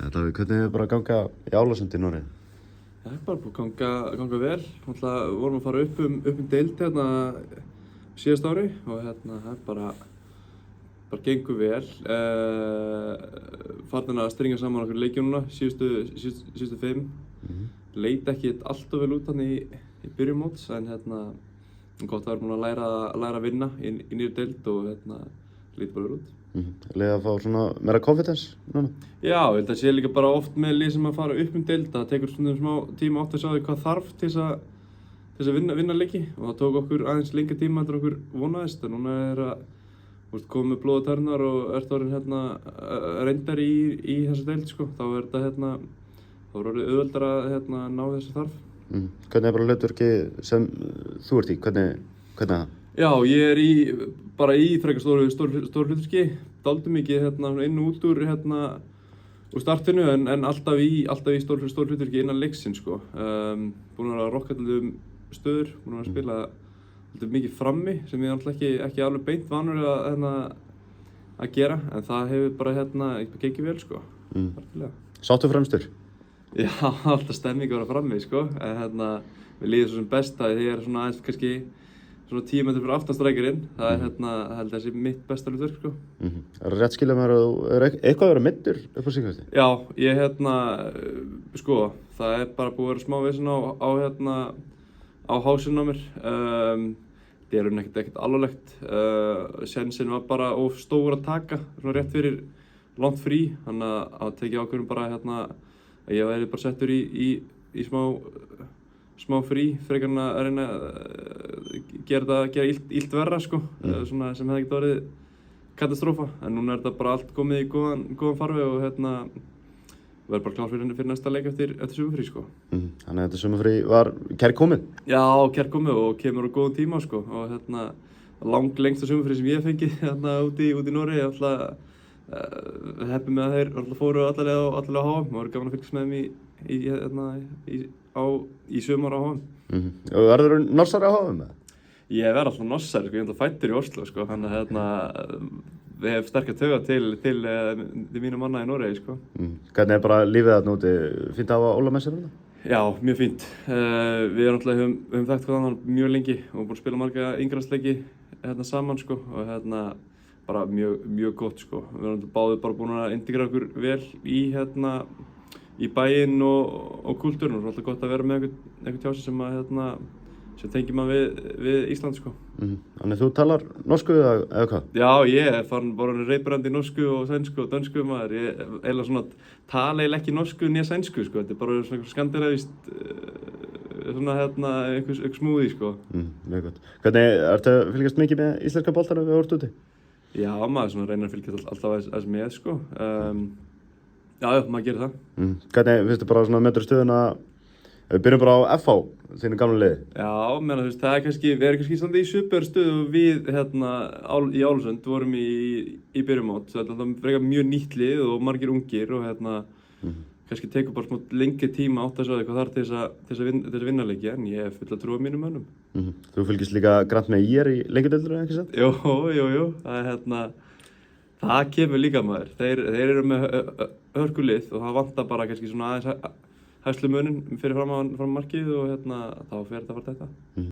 Davíð, hvernig er bara að ganga í Álasundi í Noregi? Það er bara búið að ganga vel. Við vorum að fara upp um deild hérna síðast ári og það er bara gengur vel. Farin að stringa saman okkur leikjum núna, síðustu 5. Leit ekki alltof vel út hann í byrjun móts, en gott að vera búin að læra að vinna í nýri deild og lítið bara vel út. Leið að fá svona meira confidence núna? Já, ég held að sé líka bara oft með lið sem að fara upp um deild. Það tekur stundum smá tíma átt að sjá því hvað þarf til þess að vinna leiki, og það tók okkur aðeins lengri tíma en okkur vonaðist. En núna er komið með blóð og tærnar og ert orðin reyndari í þessa deild, sko. Þá er þetta þá er orðið auðveldara að ná þessu þarf. Hvernig er bara hlutverki sem þú ert í? Hvernig er það? Já, ég er bara í frekar stór hlutverki, dálítið mikið inn og út úr úr startinu, en alltaf í stór hlutverki innan leiksins, sko. Búin að vera að rokka til stöður, búin að vera að spila mikið frammi, sem ég alltaf ekki alveg beint vanur að gera, en það hefur bara gengið vel, sko. Sáttu fremstur? Já, alltaf stemming að vera frammi, sko. Mér líður svo sem best að ég er svona aðeins kannski svona 10 metrur fyrir aftan strækjarinn. Það er held þessi mitt besta hlutverk, sko. Er það rétt skilja mér að þú er eitthvað að vera meiddur upp á síðkasti? Já, ég sko, það er bara búið að vera smá vesen á hásinn á mér. Það er ekkert alvarlegt. Sénsinn var bara of stór að taka, svona rétt fyrir langt frí. Þannig að tekið ákvörðun bara að ég væri bara settur í smá frí, frekar en að reyna að gera illt verra, sko. Svona sem hefði ekkert orðið katastrófa. En núna er þetta bara allt komið í góðan farveg og verður bara klár fyrir næsta leik eftir sumarfrí, sko. Þannig að þetta sumarfrí var kærkomið? Já, kærkomið og kemur á góðum tíma, sko. Og lengsta sumarfrí sem ég hef fengið út í Noregi. Heppið með að þeir fóru allavega á HM og voru gaman að fylgjast með þeim í sumar á HM. Og verður þú norsari á HM? Ég verð alltaf norsari, sko. Ég er fæddur í Oslo, sko. Þannig að við hefum sterkar taugar til mínu manna í Noregi, sko. Hvernig er bara lífið þarna úti? Fínt að hafa Óla með sér hérna? Já, mjög fínt. Við höfum þekkt hvað annan mjög lengi og búin að spila marga yngræðsleiki saman, sko. Og bara mjög gott, sko. Við erum báðir bara búin að integrera okkur vel í bæinn og kúltúrinn, og það er alltaf gott að vera með einhvern tjási sem tengir maður við Ísland, sko. Þannig þú talar norsku eða hvað? Já, ég er bara reybrandi norsku og sænsku og dönsku, maður. Ég eiginlega svona tala ekki norsku né sænsku, sko. Þetta er bara svona einhver skandinavískt einhver smúði, sko. Mjög gott. Hvernig ertu að fylgjast mikið með íslenska boltanum við orðt úti? Já, maður svona reynir að fylgjast alltaf aðeins með, sko. Já, maður gerir það. Hvernig finnst þið bara svona metur stöðuna? Við byrjum bara á FH, þínu gamla liði. Já, við erum kannski í svipaðri stöðu við í Álasund, vorum í byrjumót. Það er frekar mjög nýtt lið og margir ungir og kannski tekur bara smá lengri tíma átt að sjá hvað þarf til þess að vinna leiki, en ég hef fulla trú á mínum mönnum. Þú fylgist líka grannt með IR í leikjadeildinni, ekki sant? Jú. Það kemur líka, maður. Þeir eru með hörkulið og það vantar bara kannski svona aðeins hægslumuninn fyrir fram markið og þá fer þetta að fara þetta.